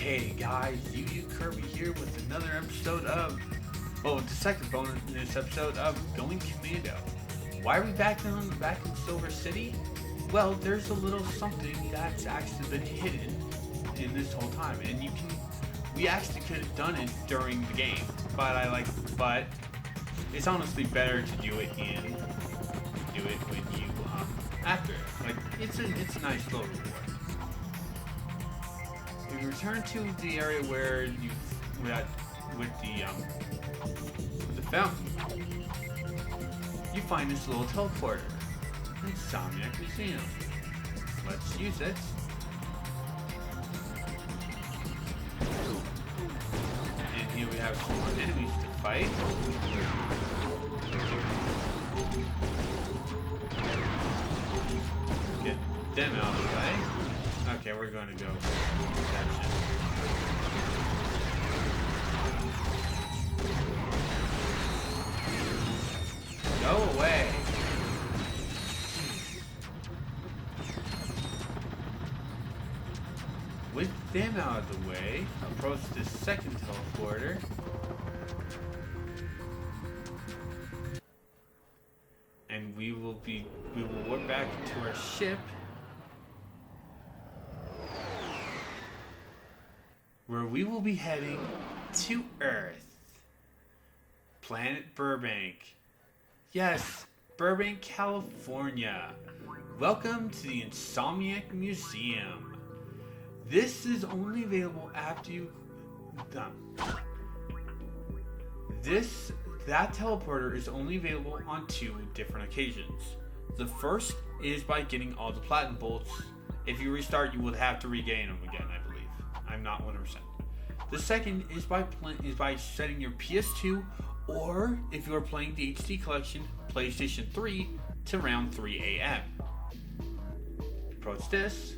Hey guys, Yuyukirby here with another episode of, the second bonus episode of Going Commando. Why are we back in Silver City? Well, there's a little something that's actually been hidden in this whole time, and we actually could have done it during the game, but it's honestly better to do it when you after it. Like it's a nice little reward. We return to the area where we're at with the fountain. You find this little teleporter, Insomniac Museum. Let's use it. And here we have some more enemies to fight. Get them out of the way. Okay, we're going to go protection. Go away. With them out of the way, approach the second teleporter. And we will warp back to our ship, where we will be heading to Earth. Planet Burbank. Yes, Burbank, California. Welcome to the Insomniac Museum. This is only available after you... That teleporter is only available on 2 different occasions. The first is by getting all the platinum bolts. If you restart, you would have to regain them again, I believe. I'm not 100%. The second is by setting your PS2, or if you are playing the HD collection, PlayStation 3, to around 3 a.m. Approach this.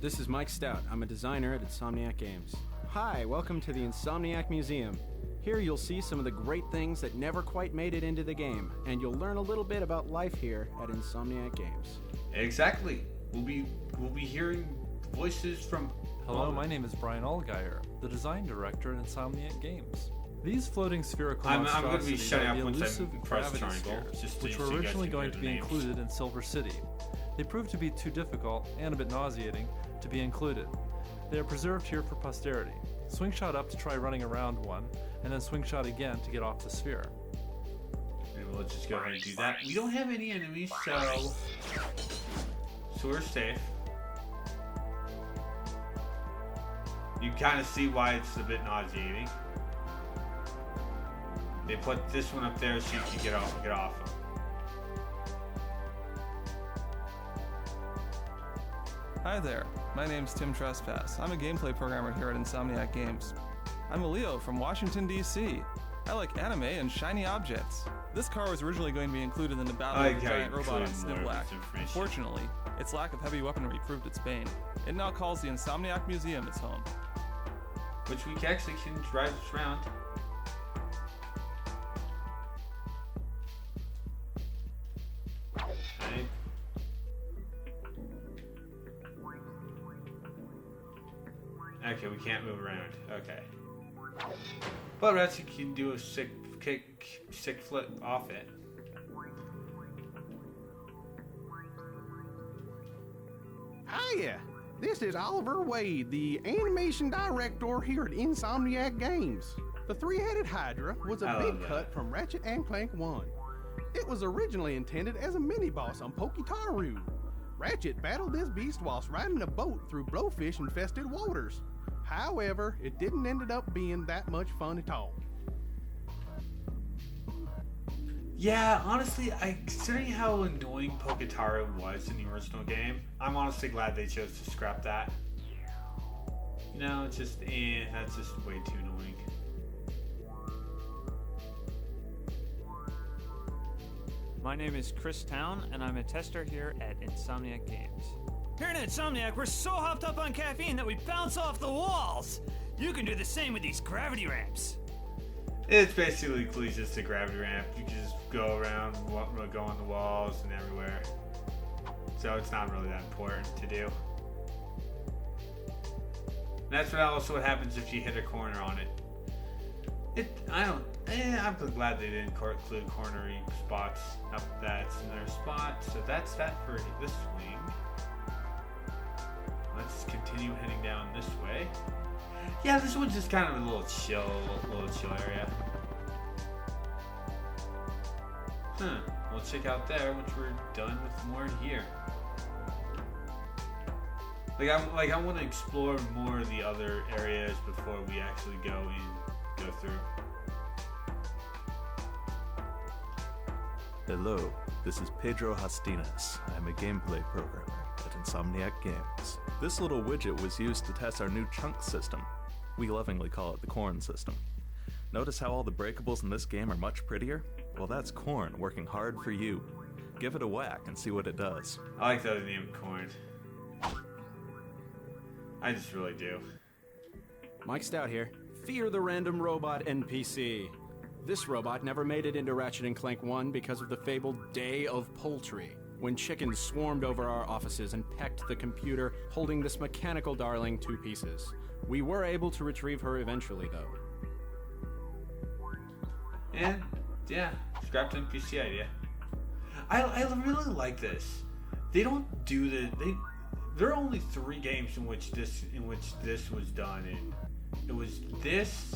This is Mike Stout. I'm a designer at Insomniac Games. Hi, welcome to the Insomniac Museum. Here you'll see some of the great things that never quite made it into the game, and you'll learn a little bit about life here at Insomniac Games. Exactly. We'll be hearing voices from... Hello, my name is Brian Allgeier, the design director at Insomniac Games. These floating spherical monstrosities are the elusive gravity spheres, which were originally going to be included in Silver City. They proved to be too difficult and a bit nauseating to be included. They are preserved here for posterity. Swing shot up to try running around one, and then swing shot again to get off the sphere. And we'll just go ahead and do that. We don't have any enemies, so we're safe. You kind of see why it's a bit nauseating. They put this one up there so you can get off them. Hi there, my name's Tim Trespass. I'm a gameplay programmer here at Insomniac Games. I'm a Leo from Washington, D.C. I like anime and shiny objects. This car was originally going to be included in the battle with the giant robot on Snivlack. Unfortunately, its lack of heavy weaponry proved its bane. It now calls the Insomniac Museum its home. Which we actually can drive this around. Right. Okay, we can't move around. Okay. But Ratchet can do a sick flip off it. Hiya! This is Oliver Wade, the animation director here at Insomniac Games. The three-headed Hydra was a big cut from Ratchet and Clank 1. It was originally intended as a mini-boss on Pokitaru. Ratchet battled this beast whilst riding a boat through blowfish-infested waters. However, it didn't end up being that much fun at all. Yeah, honestly, considering how annoying Pokitaru was in the original game, I'm honestly glad they chose to scrap that. You know, it's just, that's just way too annoying. My name is Chris Town, and I'm a tester here at Insomniac Games. Here at Insomniac, we're so hopped up on caffeine that we bounce off the walls! You can do the same with these gravity ramps. It's basically just a gravity ramp. You can just go around, go on the walls and everywhere. So it's not really that important to do. And that's what happens if you hit a corner on it. I'm glad they didn't include cornery spots. Up that's another spot. So that's that for this swing. Let's continue heading down this way. Yeah, this one's just kind of a little chill area. We'll check out there once we're done with more here. I want to explore more of the other areas before we actually go through. Hello, this is Pedro Hastinas. I'm a gameplay programmer at Insomniac Games. This little widget was used to test our new chunk system. We lovingly call it the corn system. Notice how all the breakables in this game are much prettier? Well, that's corn working hard for you. Give it a whack and see what it does. I like the name corn. I just really do. Mike Stout here. Fear the random robot NPC. This robot never made it into Ratchet & Clank 1 because of the fabled Day of Poultry, when chickens swarmed over our offices and pecked the computer, holding this mechanical darling to pieces. We were able to retrieve her eventually, though. Yeah, scrapped NPC idea. I really like this. They don't do there are only 3 games in which this was done in. It was this.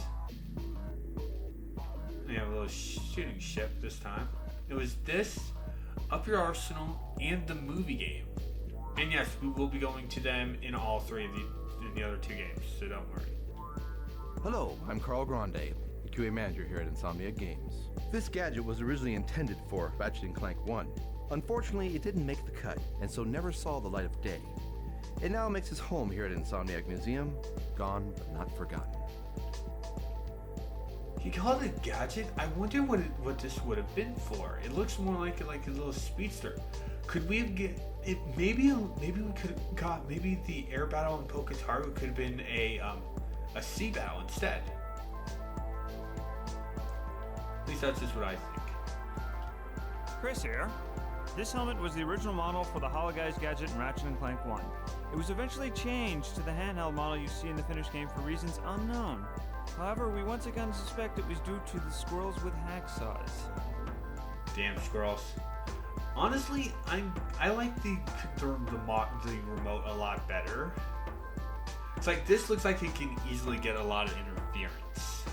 We have a little shooting ship this time. It was this, Up Your Arsenal, and the movie game. And yes, we will be going to them in all 3 of the other 2 games, so don't worry. Hello, I'm Carl Grande, QA manager here at Insomniac Games. This gadget was originally intended for Ratchet & Clank 1. Unfortunately, it didn't make the cut, and so never saw the light of day. It now makes its home here at Insomniac Museum, gone but not forgotten. He called it a gadget? I wonder what this would have been for. It looks more like a little speedster. Could we have get it? Maybe we could have got the air battle in Pocataro could have been a sea battle instead. At least that's just what I think. Chris here. This helmet was the original model for the Hologuise gadget in Ratchet & Clank 1. It was eventually changed to the handheld model you see in the finished game for reasons unknown. However, we once again suspect it was due to the squirrels with hacksaws. Damn squirrels. Honestly, I like the remote a lot better. It's like this looks like it can easily get a lot of interference.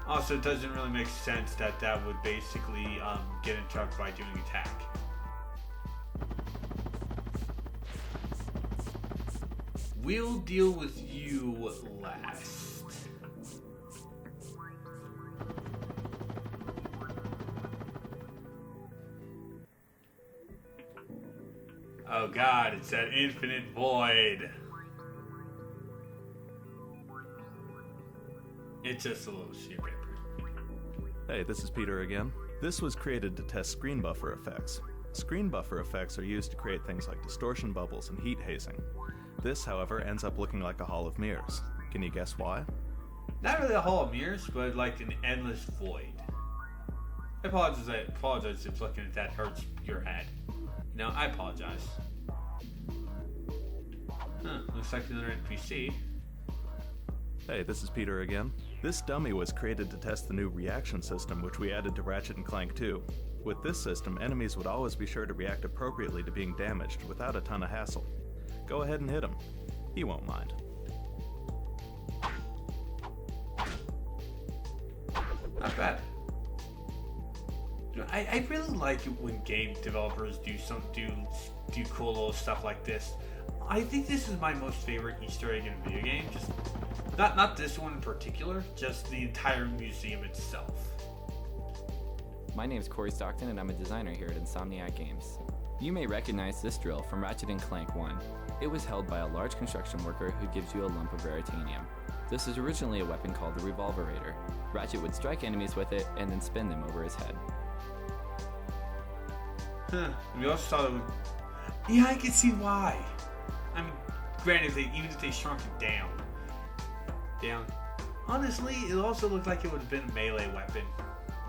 Also, it doesn't really make sense that would basically get interrupted by doing attack. We'll deal with you last. Oh god, it's that infinite void. It's just a little sheet paper. Hey, this is Peter again. This was created to test screen buffer effects. Screen buffer effects are used to create things like distortion bubbles and heat hazing. This, however, ends up looking like a hall of mirrors. Can you guess why? Not really a hall of mirrors, but like an endless void. I apologize if looking at that hurts your head. No, I apologize. Looks like another NPC. Hey, this is Peter again. This dummy was created to test the new reaction system which we added to Ratchet & Clank 2. With this system, enemies would always be sure to react appropriately to being damaged without a ton of hassle. Go ahead and hit him. He won't mind. Not bad. I really like it when game developers do cool little stuff like this. I think this is my most favorite Easter egg in a video game. Just not this one in particular, just the entire museum itself. My name is Corey Stockton and I'm a designer here at Insomniac Games. You may recognize this drill from Ratchet & Clank 1. It was held by a large construction worker who gives you a lump of raritanium. This is originally a weapon called the Revolverator. Ratchet would strike enemies with it and then spin them over his head. We also saw that. Yeah, I can see why. I mean, granted, even if they shrunk it down. Honestly, it also looked like it would have been a melee weapon.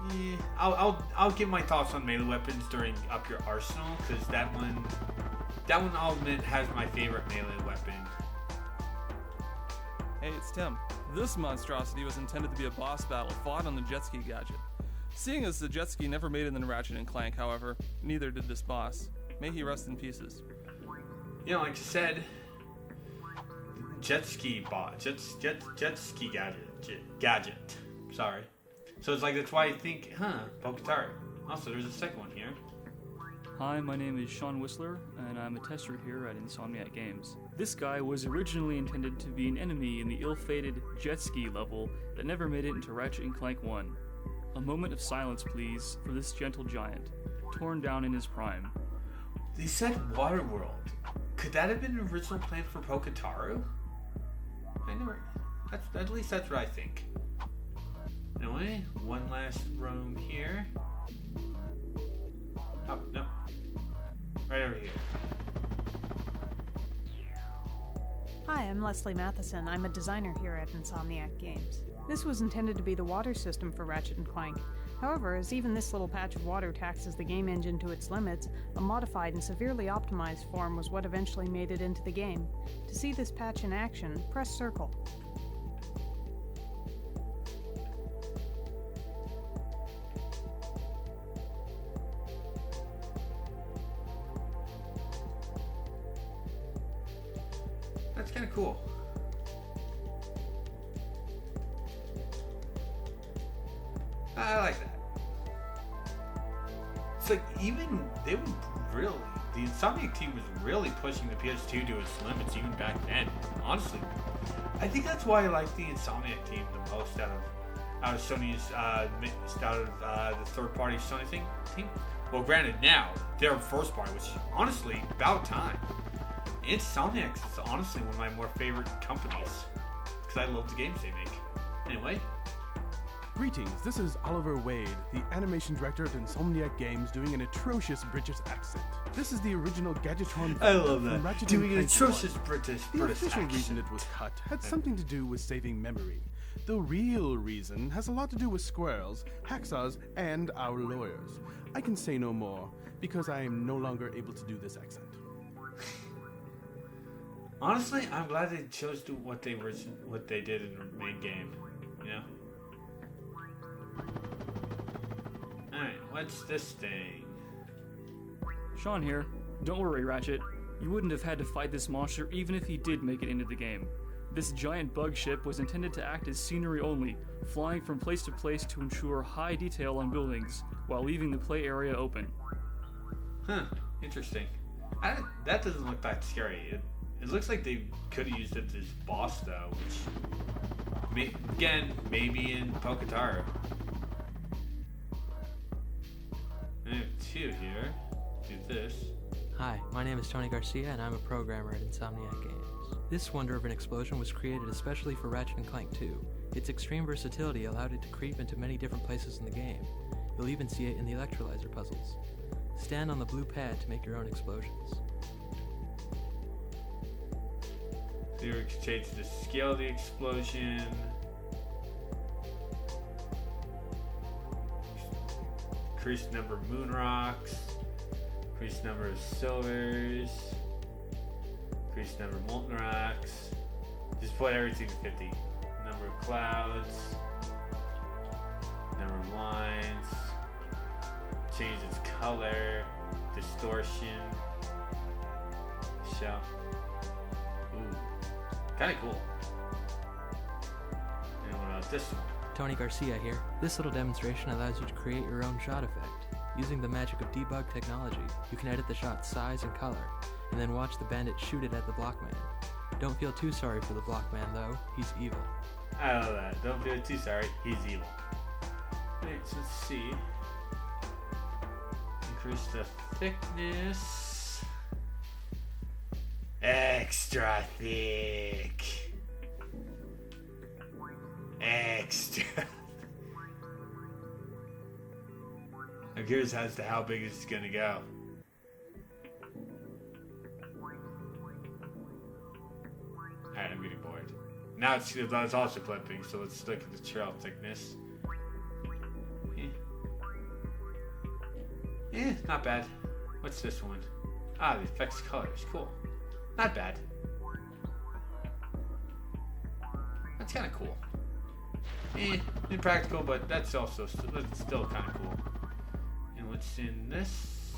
Yeah, I'll give my thoughts on melee weapons during Up Your Arsenal, because that one I'll admit has my favorite melee weapon. Hey, it's Tim. This monstrosity was intended to be a boss battle fought on the jet ski gadget. Seeing as the jet ski never made it in Ratchet & Clank, however, neither did this boss. May he rest in pieces. You know, like you said, jet ski gadget. Sorry. So it's like, that's why I think, Poketaro. Also, there's a second one here. Hi, my name is Sean Whistler, and I'm a tester here at Insomniac Games. This guy was originally intended to be an enemy in the ill-fated jet ski level that never made it into Ratchet & Clank 1. A moment of silence, please, for this gentle giant, torn down in his prime. They said Waterworld. Could that have been an original plan for Poketaro? At least that's what I think. Anyway, one last room here. Oh, no. Right over here. Hi, I'm Leslie Matheson. I'm a designer here at Insomniac Games. This was intended to be the water system for Ratchet & Clank. However, as even this little patch of water taxes the game engine to its limits, a modified and severely optimized form was what eventually made it into the game. To see this patch in action, press circle. That's kind of cool. I like that. It's like, even they were really, the Insomniac team was really pushing the PS2 to its limits even back then. Honestly, I think that's why I like the Insomniac team the most out of Sony's the third-party Sony team. Well, granted, now they're first party, which is honestly about time. Insomniacs is honestly one of my more favorite companies because I love the games they make. Anyway. Greetings, this is Oliver Wade, the animation director at Insomniac Games, doing an atrocious British accent. This is the original Gadgetron. I love that. Ratchet doing an Clank atrocious 1. British The official accent. reason it was cut had something to do with saving memory. The real reason has a lot to do with squirrels, hacksaws, and our lawyers. I can say no more, because I am no longer able to do this accent. Honestly, I'm glad they chose to what they did in the main game. You know. All right, what's this thing? Sean here. Don't worry, Ratchet. You wouldn't have had to fight this monster even if he did make it into the game. This giant bug ship was intended to act as scenery only, flying from place to place to ensure high detail on buildings, while leaving the play area open. Huh, interesting. That doesn't look that scary. It looks like they could have used it as boss though, which, maybe in Poketaro. I have two here. Do this. Hi, my name is Tony Garcia and I'm a programmer at Insomniac Games. This wonder of an explosion was created especially for Ratchet & Clank 2. Its extreme versatility allowed it to creep into many different places in the game. You'll even see it in the electrolyzer puzzles. Stand on the blue pad to make your own explosions. There change the scale of the explosion. Increased number of moon rocks. Increased number of silvers. Increased number of molten rocks. Just put everything to 50. Number of clouds. Number of lines. Change its color. Distortion. Shell. Ooh. Kinda cool. And what about this one? Tony Garcia here. This little demonstration allows you to create your own shot effect. Using the magic of debug technology, you can edit the shot's size and color, and then watch the bandit shoot it at the blockman. Don't feel too sorry for the blockman though, he's evil. I love that. Don't feel too sorry, he's evil. Alright, so let's see. Increase the thickness. Extra thick. Extra. I'm curious as to how big it's gonna go. Alright, I'm getting bored. Now it's also flipping, so let's look at the trail thickness. Not bad. What's this one? Ah, the effects colors. Cool. Not bad. That's kind of cool. Impractical, but that's still kind of cool. And what's in this?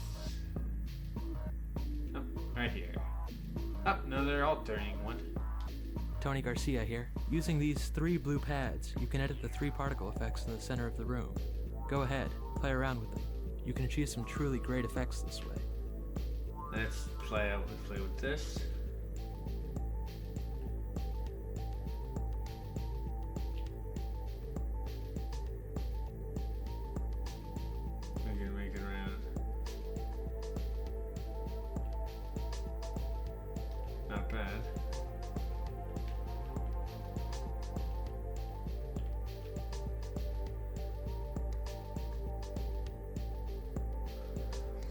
Oh, right here. Oh, another alternating one. Tony Garcia here. Using these 3 blue pads, you can edit the 3 particle effects in the center of the room. Go ahead, play around with them. You can achieve some truly great effects this way. Let's play with this. We can make it around. Not bad.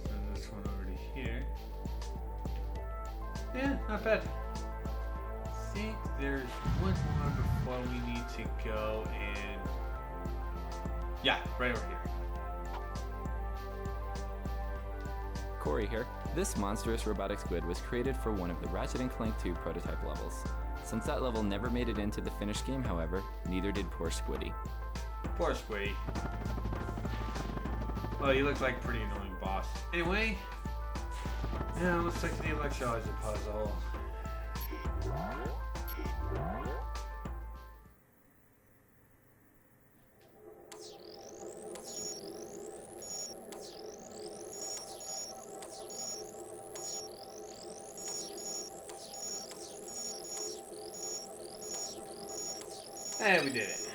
Send this one over to here. Yeah, not bad. I think there's one more before we need to go and... Yeah, right over here. Corey here. This monstrous robotic squid was created for one of the Ratchet & Clank 2 prototype levels. Since that level never made it into the finished game, however, neither did poor Squiddy. Poor Squiddy. Well, he looked like a pretty annoying boss. Anyway, yeah, looks like the electrolyzer puzzle. Hey, we did it.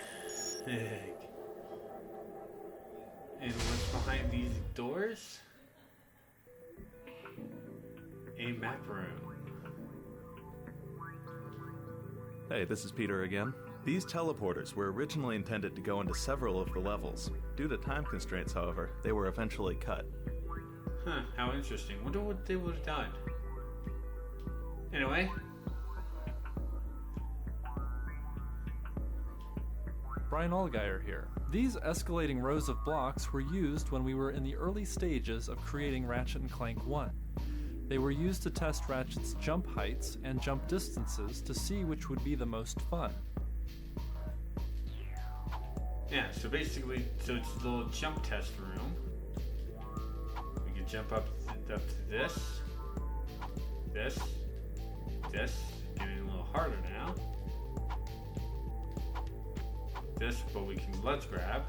And what's behind these doors? A map room. Hey, this is Peter again. These teleporters were originally intended to go into several of the levels. Due to time constraints, however, they were eventually cut. Huh, how interesting. Wonder what they would have done. Anyway. Brian Allgaier here. These escalating rows of blocks were used when we were in the early stages of creating Ratchet & Clank 1. They were used to test Ratchet's jump heights and jump distances to see which would be the most fun. Yeah, so basically, it's a little jump test room. We can jump up to this, this, getting a little harder now. This, but we can let's grab.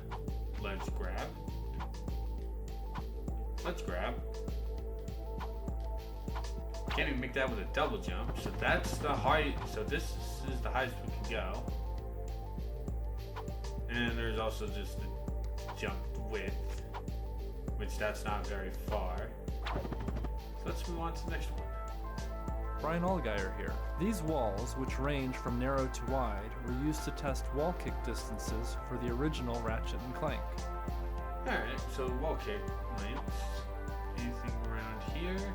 Can't even make that with a double jump, so that's the height. So this is the highest we can go. And there's also just the jump width, which that's not very far. So let's move on to the next one. Brian Allgaier here. These walls, which range from narrow to wide, were used to test wall kick distances for the original Ratchet & Clank. Alright, so wall kick lengths. Anything around here?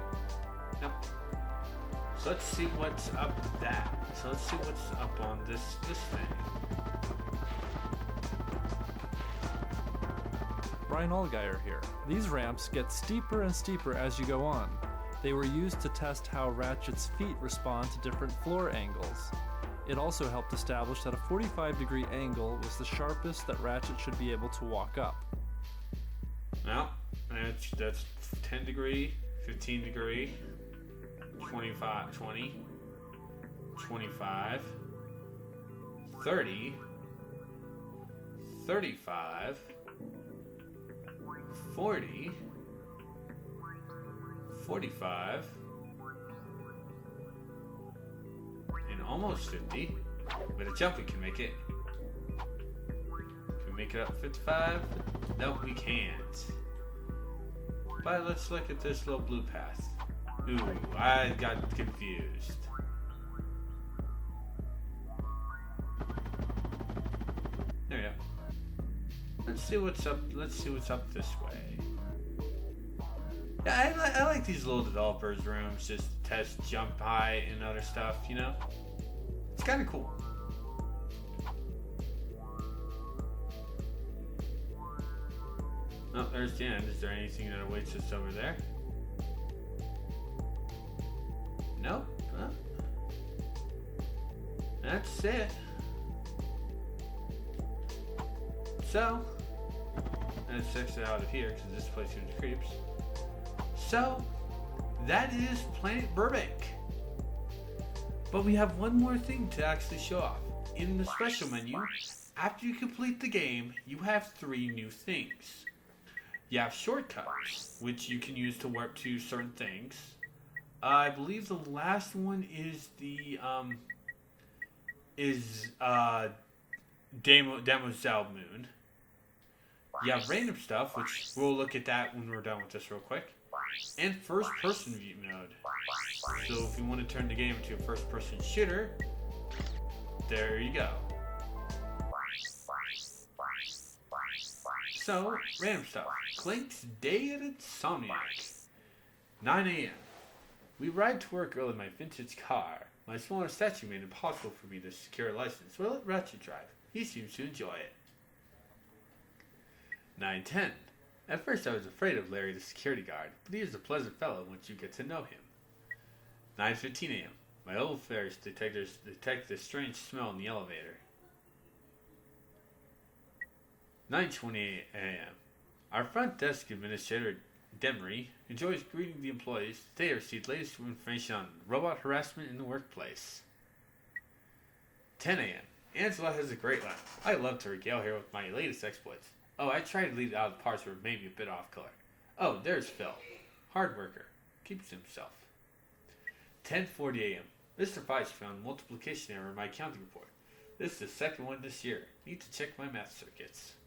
Nope. So let's see what's up with that. So let's see what's up on this thing. Brian Allgaier here. These ramps get steeper and steeper as you go on. They were used to test how Ratchet's feet respond to different floor angles. It also helped establish that a 45-degree angle was the sharpest that Ratchet should be able to walk up. Well, that's 10 degree, 15 degree, 25, 20, 25, 30, 35, 40, 45, and almost 50. With a jump we can make it. Can we make it up 55? Nope, we can't. But let's look at this little blue path. Ooh, I got confused. There we go. Let's see what's up. Let's see what's up this way. Yeah, I like these little developers rooms, just test jump height and other stuff, you know? It's kind of cool. Oh, there's the end. Is there anything that awaits us over there? Nope. Well, that's it. So, let's exit out of here because this place is creeps. So, that is Planet Burbank. But we have one more thing to actually show off. In the special menu, after you complete the game, you have 3 new things. You have shortcuts, which you can use to warp to certain things. I believe the last one is the Demoiselle Moon. You have random stuff, which we'll look at that when we're done with this real quick. And first-person view mode. So if you want to turn the game into a first-person shooter, there you go. So, random stuff. Clank's day at Insomniacs. 9 a.m. We ride to work early in my vintage car. My smaller statue made it impossible for me to secure a license, so I let Ratchet drive. He seems to enjoy it. 9:10. At first I was afraid of Larry the security guard, but he is a pleasant fellow once you get to know him. 9:15 a.m. My olfactory detectors detect a strange smell in the elevator. 9:20 a.m. Our front desk administrator, Demery, enjoys greeting the employees. They receive latest information on robot harassment in the workplace. 10 a.m. Angela has a great laugh. I love to regale her with my latest exploits. Oh, I tried to leave out the parts that were maybe a bit off color. Oh, there's Phil. Hard worker. Keeps himself. 10:40 a.m. Mr. Feiss found multiplication error in my accounting report. This is the second one this year. Need to check my math circuits.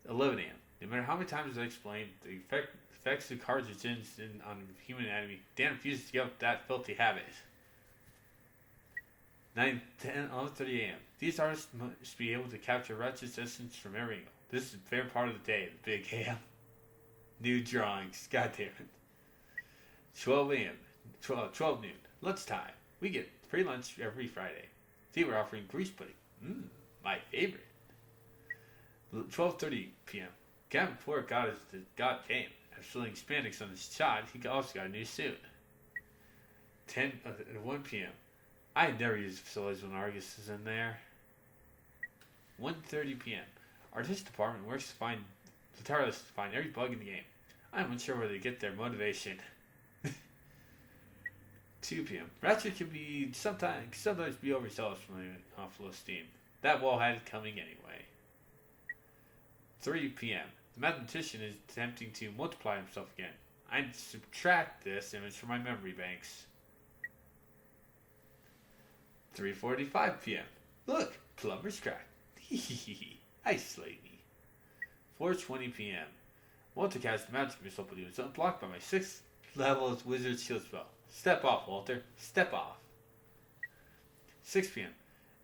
11 a.m. No matter how many times I explain the effects of carcinogens on human anatomy, Dan refuses to give up that filthy habit. 11:30 a.m. These artists must be able to capture Ratchet's essence from every angle. This is the favorite part of the day, the big AM. New drawings. God damn it. 12 a.m. 12 noon. Lunchtime. We get free lunch every Friday. They were offering grease pudding. My favorite. 12:30 p.m. Gavin Ford got game. After filling spandex on his shot, he also got a new suit. 1 p.m. I never use facilities when Argus is in there. 1:30 p.m. Our artistic department works tirelessly to find every bug in the game. I'm unsure where they get their motivation. 2 p.m. Ratchet can be sometimes be overzealous from off low steam. That wall had it coming anyway. 3 p.m. The mathematician is attempting to multiply himself again. I subtract this image from my memory banks. 3:45 p.m. Look, plumber's crack. I slay me. 4:20 p.m. Multicast magic missile balloon is unblocked by my 6th level wizard shield spell. Step off, Walter. Step off. 6 p.m.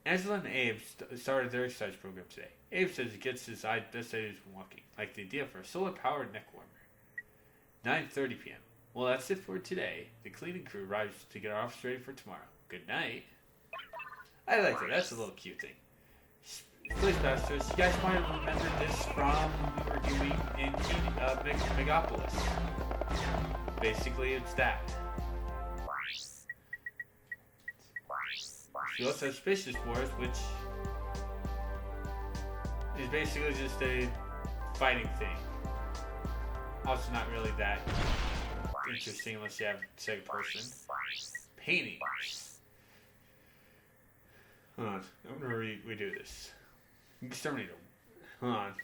Angela and Abe started their exercise program today. Abe says it gets his best ideas from walking, like the idea for a solar-powered neck warmer. 9:30 p.m. Well, that's it for today. The cleaning crew arrives to get our office ready for tomorrow. Good night. I like that. That's a little cute thing. Please, Masters, you guys might have remembered this from when we were doing in Megapolis. Basically, it's that. She also has Suspicious Wars, which is basically just a fighting thing. Also not really that interesting unless you have second person. Paintings. Hold on, I'm gonna redo this. Exterminator. Hold on.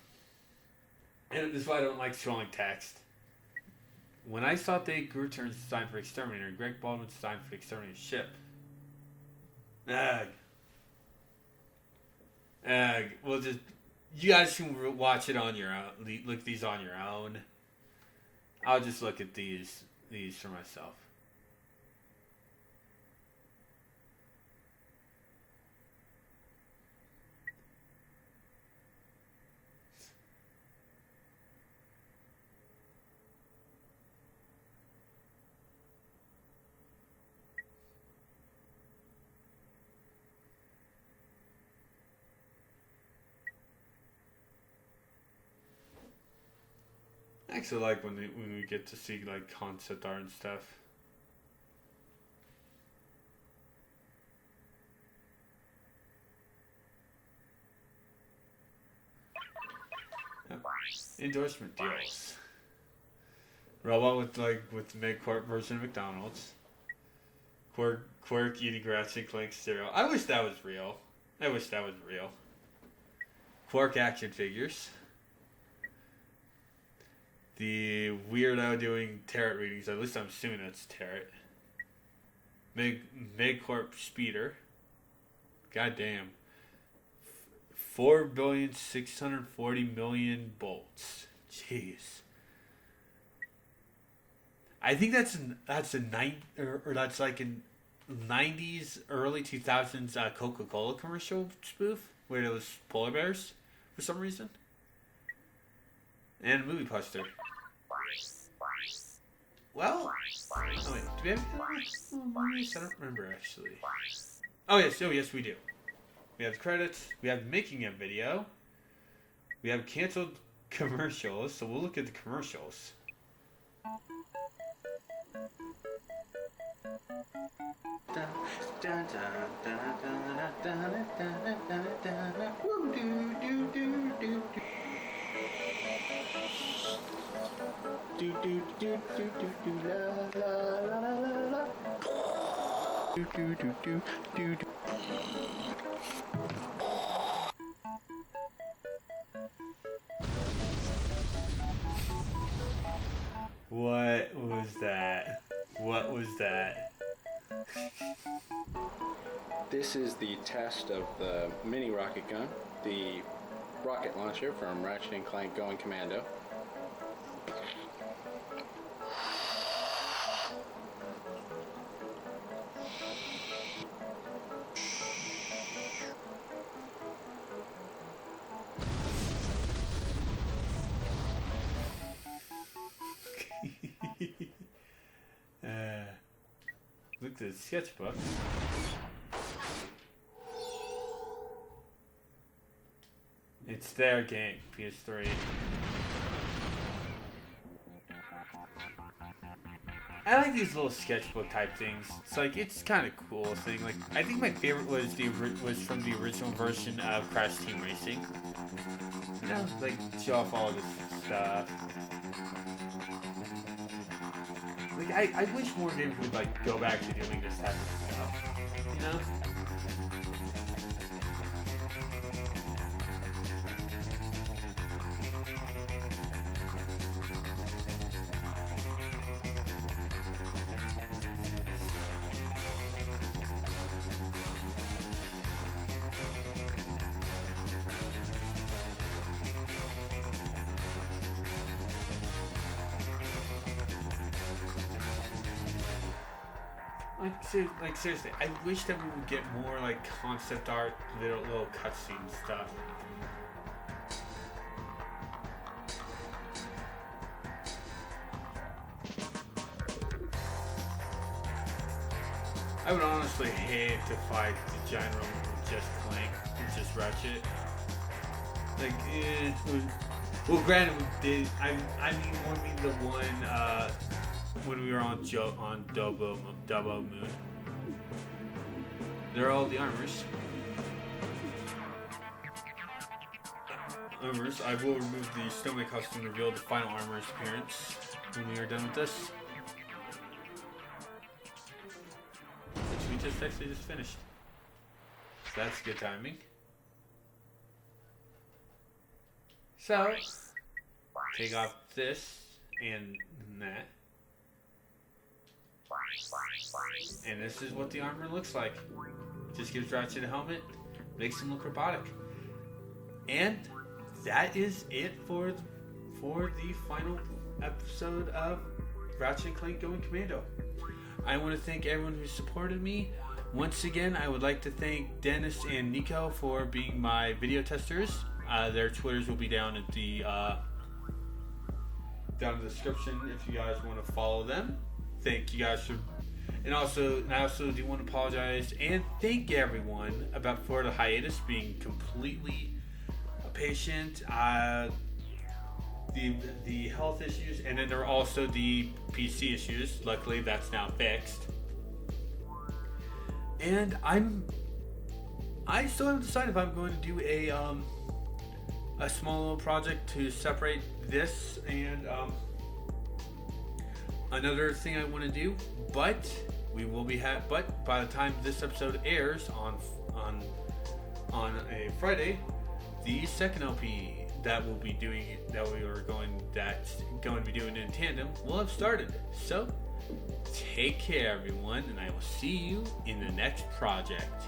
And this is why I don't like scrolling text. When I saw Dave Grutern's design for Exterminator, Greg Baldwin's design for Exterminator ship. Well, just you guys can watch it on your own. Look these on your own. I'll just look at these for myself. I actually like when we get to see like concept art and stuff. Endorsement deals. Robot with the mid-court version of McDonald's. Quirk eating Ratchet Clank cereal. I wish that was real. Quark action figures. The weirdo doing tarot readings. At least I'm assuming that's tarot. Mid-corp speeder. Goddamn. 4,640,000,000 bolts. Jeez. I think that's like a 90s, early 2000s Coca-Cola commercial spoof where it was polar bears for some reason. And a movie poster. Well, oh wait, do we have movies? I don't remember actually. Oh yes, we do. We have the credits. We have the making of video. We have canceled commercials, so we'll look at the commercials. What was that? This is the test of the mini rocket gun, the rocket launcher from Ratchet & Clank Going Commando. Look at the sketchbook. It's their game, PS3. I like these little sketchbook type things. It's kind of cool thing. Like, I think my favorite was from the original version of Crash Team Racing. You know, like show off all this stuff. Like, I wish more games would go back to doing this type of stuff. You know? Seriously, I wish that we would get more concept art, little cutscene stuff. I would honestly hate to fight the giant robot with just Clank and just Ratchet. Well, granted, we did. I mean the one when we were on Dubbo Moon. They're all the armors. I will remove the stomach costume to reveal the final armor's appearance when we are done with this. Which we just finished. So that's good timing. So, take off this and that. And this is what the armor looks like. Just gives Ratchet a helmet, makes him look robotic. And that is it for the final episode of Ratchet & Clank Going Commando. I want to thank everyone who supported me. Once again, I would like to thank Dennis and Nico for being my video testers. Their Twitters will be down in the description if you guys want to follow them. Thank you guys for, and I also do want to apologize and thank everyone for the hiatus being completely patient. The health issues, and then there are also the PC issues. Luckily, that's now fixed. And I still haven't decided if I'm going to do a small little project to separate this and another thing I want to do, but we will be but by the time this episode airs on a Friday, the second LP that's going to be doing in tandem will have started. So take care, everyone, and I will see you in the next project.